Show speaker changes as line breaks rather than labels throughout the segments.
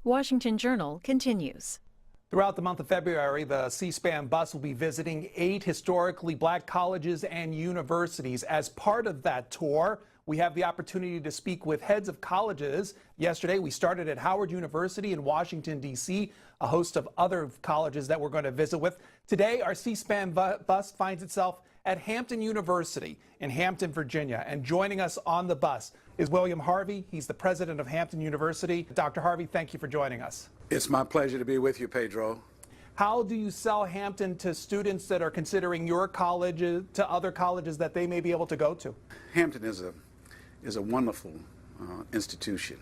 Washington Journal continues.
Throughout the month of February, the C-SPAN bus will be visiting 8 historically black colleges and universities. As part of that tour, we have the opportunity to speak with heads of colleges. Yesterday, we started at Howard University in Washington, D.C., a host of other colleges that we're going to visit with. Today, our C-SPAN bus finds itself at Hampton University in Hampton, Virginia. And joining us on the bus is William Harvey. He's the president of Hampton University. Dr. Harvey, thank you for joining us.
It's my pleasure to be with you, Pedro.
How do you sell Hampton to students that are considering your college to other colleges that they may be able to go to?
Hampton is a wonderful institution.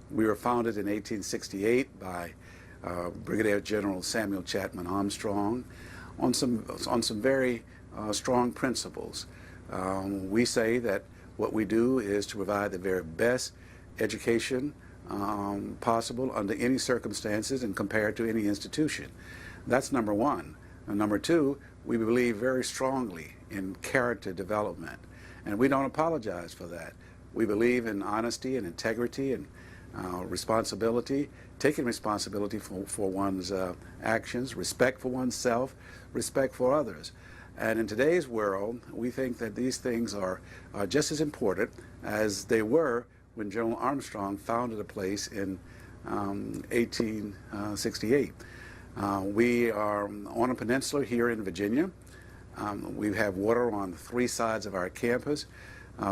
We were founded in 1868 by Brigadier General Samuel Chapman Armstrong on some very strong principles. We say that what we do is to provide the very best education possible under any circumstances and compared to any institution. That's number one. And number two, we believe very strongly in character development, and we don't apologize for that. We believe in honesty and integrity and responsibility, taking responsibility for one's actions, respect for oneself, respect for others. And in today's world, we think that these things are just as important as they were when General Armstrong founded a place in 1868. We are on a peninsula here in Virginia. We have water on 3 sides of our campus.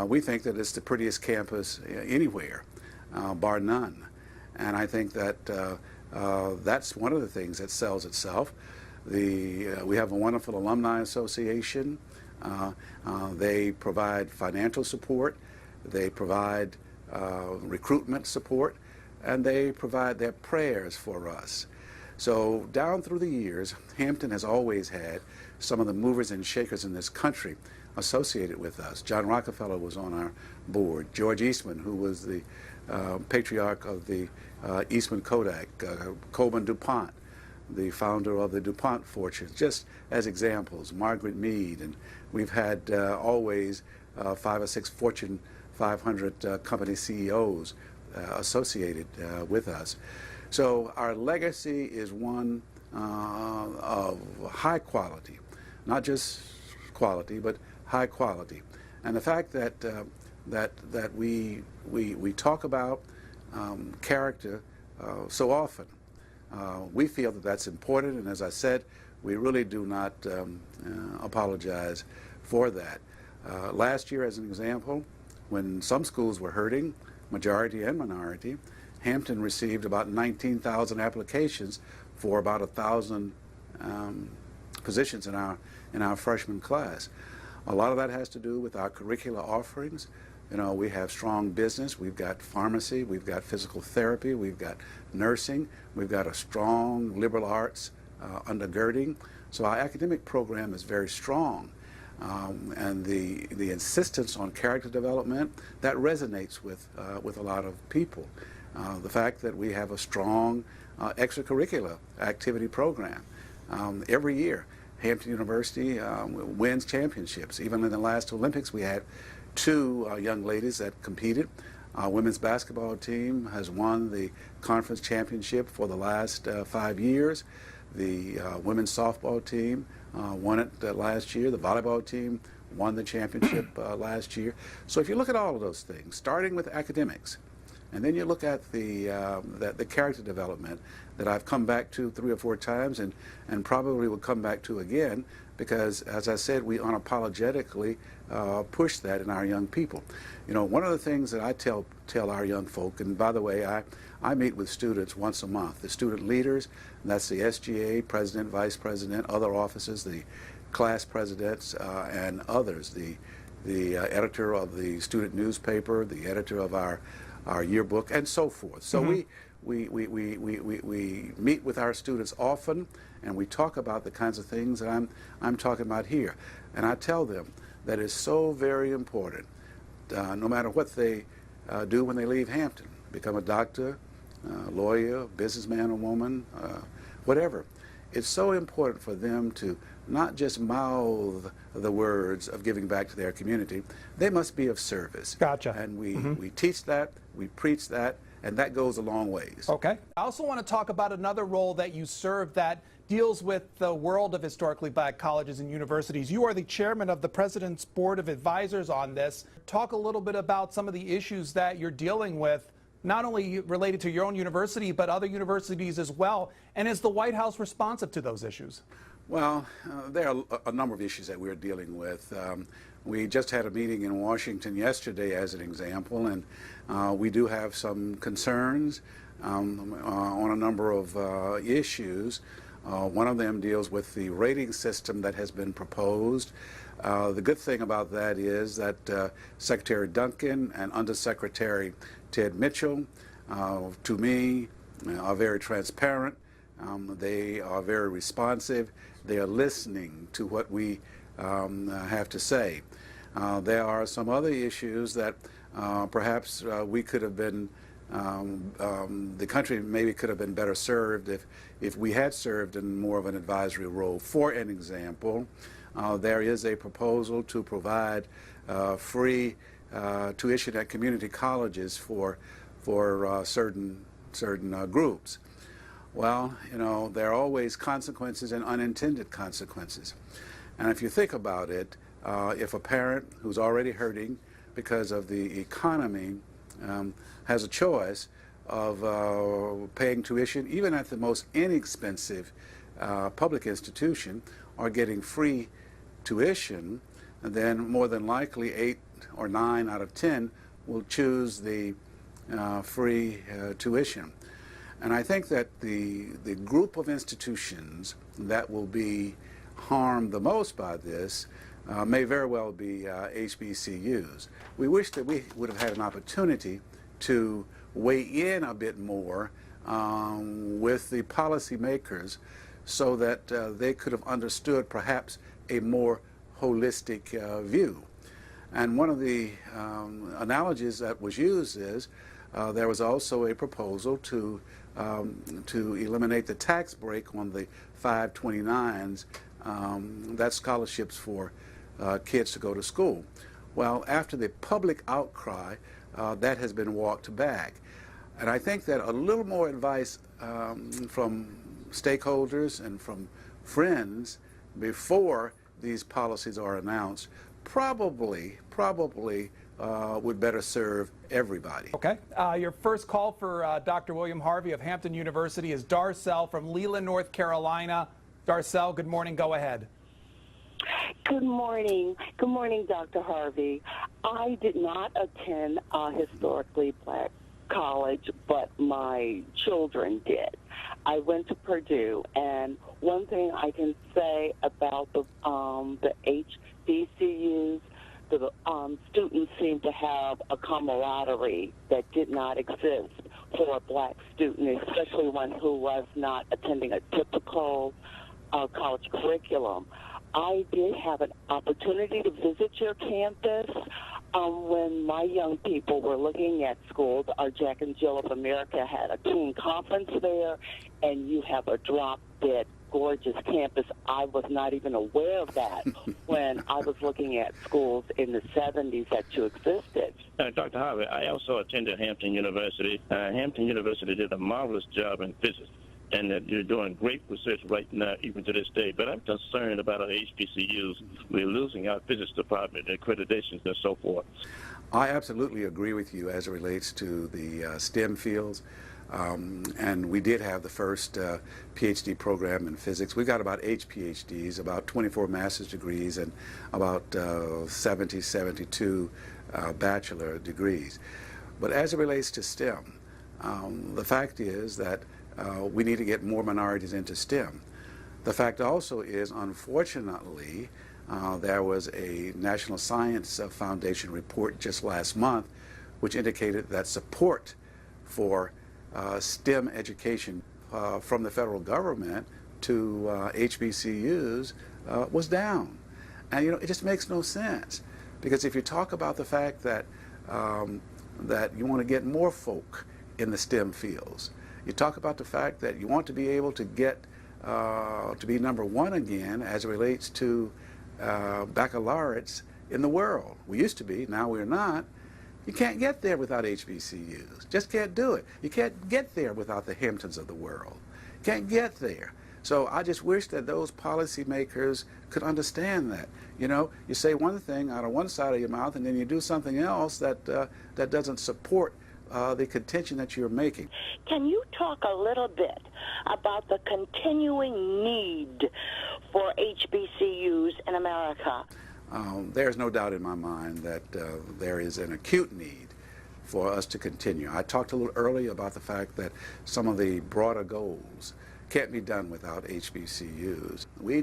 We think that it's the prettiest campus anywhere, bar none. And I think that that's one of the things that sells itself. We have a wonderful alumni association. They provide financial support. They provide recruitment support, and they provide their prayers for us. So down through the years, Hampton has always had some of the movers and shakers in this country associated with us. John Rockefeller was on our board. George Eastman, who was the patriarch of the Eastman Kodak. Coleman DuPont, the founder of the DuPont fortunes, just as examples. Margaret Mead, and we've had always 5 or 6 Fortune 500 company CEOs associated with us. So our legacy is one of high quality, not just quality, but high quality. And the fact that that we talk about character so often, we feel that that's important. And as I said, we really do not apologize for that. Last year, as an example, when some schools were hurting, majority and minority, Hampton received about 19,000 applications for about 1,000 positions in our freshman class. A lot of that has to do with our curricular offerings. You know, we have strong business, we've got pharmacy, we've got physical therapy, we've got nursing, we've got a strong liberal arts undergirding. So our academic program is very strong. And the insistence on character development, that resonates with a lot of people. The fact that we have a strong extracurricular activity program. Every year, Hampton University wins championships. Even in the last Olympics, we had 2 young ladies that competed. Our women's basketball team has won the conference championship for the last 5 years. The women's softball team won it last year. The volleyball team won the championship last year. So if you look at all of those things, starting with academics, and then you look at the character development that I've come back to 3 or 4 times and probably will come back to again, because as I said, we unapologetically push that in our young people. You know, one of the things that I tell our young folk, and by the way, I meet with students once a month, the student leaders, and that's the SGA, president, vice president, other officers, the class presidents, and others, the editor of the student newspaper, the editor of our yearbook, and so forth. So we meet with our students often, and we talk about the kinds of things that I'm talking about here. And I tell them that it's so very important, no matter what they do when they leave Hampton, become a doctor, lawyer, businessman or woman, whatever. It's so important for them to not just mouth the words of giving back to their community. They must be of service.
Gotcha.
And we teach that, we preach that, and that goes a long ways.
Okay. I also want to talk about another role that you serve that deals with the world of historically black colleges and universities. You are the chairman of the President's Board of Advisors on this. Talk a little bit about some of the issues that you're dealing with, not only related to your own university, but other universities as well. And is the White House responsive to those issues?
Well, there are a number of issues that we're dealing with. We just had a meeting in Washington yesterday as an example, and we do have some concerns on a number of issues. One of them deals with the rating system that has been proposed. The good thing about that is that Secretary Duncan and Undersecretary Ted Mitchell, to me, are very transparent. They are very responsive. They are listening to what we have to say. There are some other issues that perhaps we could have been, the country maybe could have been better served if we had served in more of an advisory role. For an example, there is a proposal to provide free tuition at community colleges for certain groups. Well, you know, there are always consequences and unintended consequences. And if you think about it, if a parent who's already hurting because of the economy has a choice of paying tuition, even at the most inexpensive public institution, or getting free tuition, then more than likely 8 or 9 out of 10 will choose the free tuition. And I think that the group of institutions that will be harmed the most by this may very well be HBCUs. We wish that we would have had an opportunity to weigh in a bit more with the policymakers so that they could have understood perhaps a more holistic view. And one of the analogies that was used is there was also a proposal to eliminate the tax break on the 529s, that's scholarships for kids to go to school. Well, after the public outcry, that has been walked back. And I think that a little more advice from stakeholders and from friends before these policies are announced probably would better serve everybody.
Okay. Your first call for Dr. William Harvey of Hampton University is Darcel from Leland, North Carolina. Darcel, good morning. Go ahead.
Good morning. Good morning, Dr. Harvey. I did not attend a historically black college, but my children did. I went to Purdue, and one thing I can say about the HBCUs, the students seem to have a camaraderie that did not exist for a black student, especially one who was not attending a typical college curriculum. I did have an opportunity to visit your campus when my young people were looking at schools. Our Jack and Jill of America had a teen conference there, and you have a drop-dead gorgeous campus. I was not even aware of that when I was looking at schools in the 70s that you existed.
Dr. Harvey, I also attended Hampton University. Hampton University did a marvelous job in physics, and that you're doing great research right now, even to this day. But I'm concerned about our HBCUs. We're losing our physics department, accreditations, and so forth.
I absolutely agree with you as it relates to the STEM fields. And we did have the first PhD program in physics. We got about 8 PhDs, about 24 master's degrees, and about 72 bachelor degrees. But as it relates to STEM, the fact is that we need to get more minorities into STEM. The fact also is, unfortunately, there was a National Science Foundation report just last month which indicated that support for STEM education from the federal government to HBCUs was down. And you know, it just makes no sense, because if you talk about the fact that that you want to get more folk in the STEM fields, you talk about the fact that you want to be able to get to be #1 again as it relates to baccalaureates in the world. We used to be, now we're not. You can't get there without HBCUs. Just can't do it. You can't get there without the Hamptons of the world. Can't get there. So I just wish that those policymakers could understand that. You know, you say one thing out of one side of your mouth, and then you do something else that that doesn't support the contention that you're making.
Can you talk a little bit about the continuing need for HBCUs in America?
There's no doubt in my mind that there is an acute need for us to continue. I talked a little earlier about the fact that some of the broader goals can't be done without HBCUs. We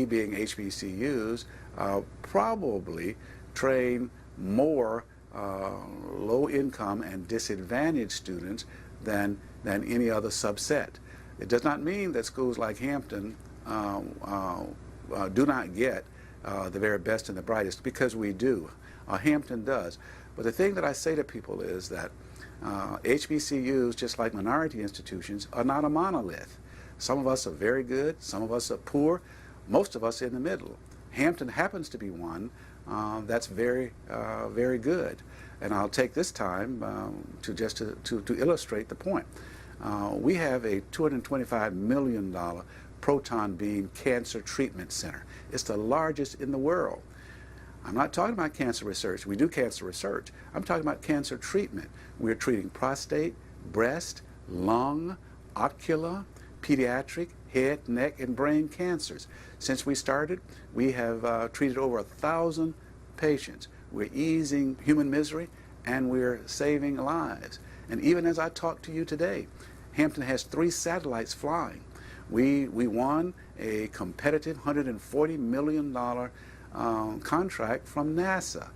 being HBCUs, probably train more low-income and disadvantaged students than any other subset. It does not mean that schools like Hampton do not get the very best and the brightest, because we do. Hampton does. But the thing that I say to people is that HBCUs, just like minority institutions, are not a monolith. Some of us are very good, some of us are poor, most of us are in the middle. Hampton happens to be one that's very, very good. And I'll take this time to illustrate the point. We have a $225 million proton beam cancer treatment center. It's the largest in the world. I'm not talking about cancer research. We do cancer research. I'm talking about cancer treatment. We're treating prostate, breast, lung, ocular, pediatric, head, neck, and brain cancers. Since we started, we have treated over 1,000 patients. We're easing human misery, and we're saving lives. And even as I talk to you today, Hampton has 3 satellites flying. We won a competitive $140 million contract from NASA.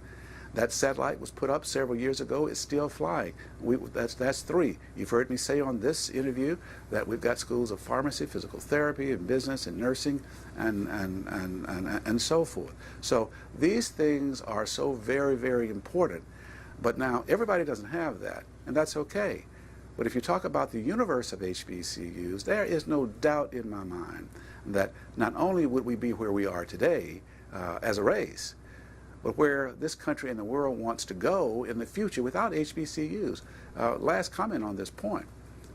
That satellite was put up several years ago. It's still flying. That's 3. You've heard me say on this interview that we've got schools of pharmacy, physical therapy, and business, and nursing, and so forth. So these things are so very, very important. But now everybody doesn't have that, and that's okay. But if you talk about the universe of HBCUs, there is no doubt in my mind that not only would we be where we are today as a race, but where this country and the world wants to go in the future without HBCUs. Last comment on this point.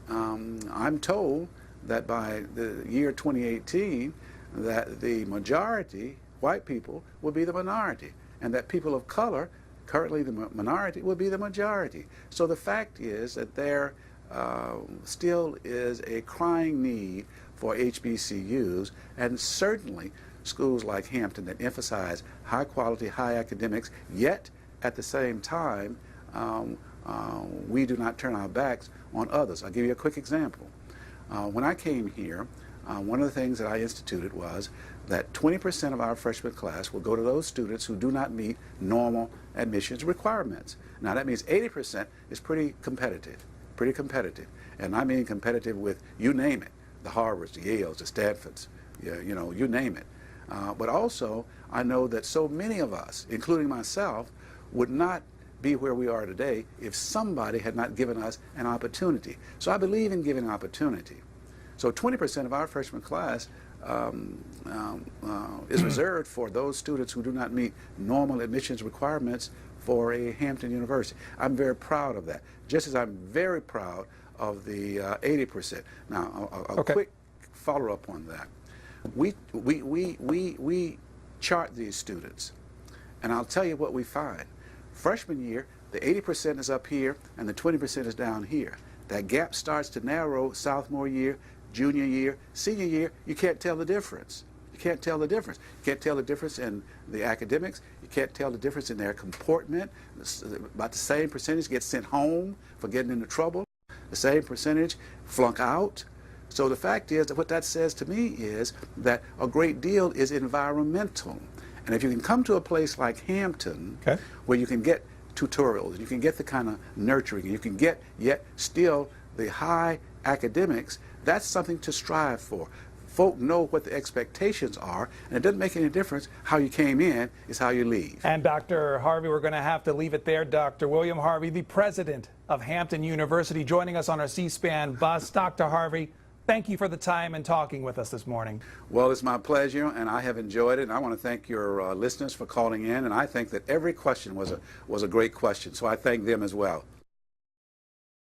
I'm told that by the year 2018, that the majority, white people, will be the minority, and that people of color, currently the minority, will be the majority. So the fact is that there still is a crying need for HBCUs, and certainly schools like Hampton that emphasize high quality, high academics, yet at the same time we do not turn our backs on others. I'll give you a quick example. When I came here, one of the things that I instituted was that 20% of our freshman class will go to those students who do not meet normal admissions requirements. Now that means 80% is pretty competitive. And I mean competitive with, you name it, the Harvards, the Yales, the Stanfords, you know, you name it. But also, I know that so many of us, including myself, would not be where we are today if somebody had not given us an opportunity. So I believe in giving opportunity. So 20% of our freshman class is reserved for those students who do not meet normal admissions requirements for a Hampton University. I'm very proud of that, just as I'm very proud of the 80%. Now, a quick follow-up on that. We chart these students, and I'll tell you what we find. Freshman year, the 80% is up here, and the 20% is down here. That gap starts to narrow sophomore year, junior year, senior year. You can't tell the difference. You can't tell the difference. You can't tell the difference in the academics. You can't tell the difference in their comportment. About the same percentage gets sent home for getting into trouble. The same percentage flunk out. So the fact is that what that says to me is that a great deal is environmental. And if you can come to a place like Hampton, where you can get tutorials, you can get the kind of nurturing, you can get yet still the high academics, that's something to strive for. Folk know what the expectations are, and it doesn't make any difference how you came in, it's how you leave.
And Dr. Harvey, we're going to have to leave it there. Dr. William Harvey, the president of Hampton University, joining us on our C-SPAN bus. Dr. Harvey, Thank you for the time and talking with us this morning.
Well, it's my pleasure, and I have enjoyed it. And I want to thank your listeners for calling in, and I think that every question was a great question, so I thank them as well.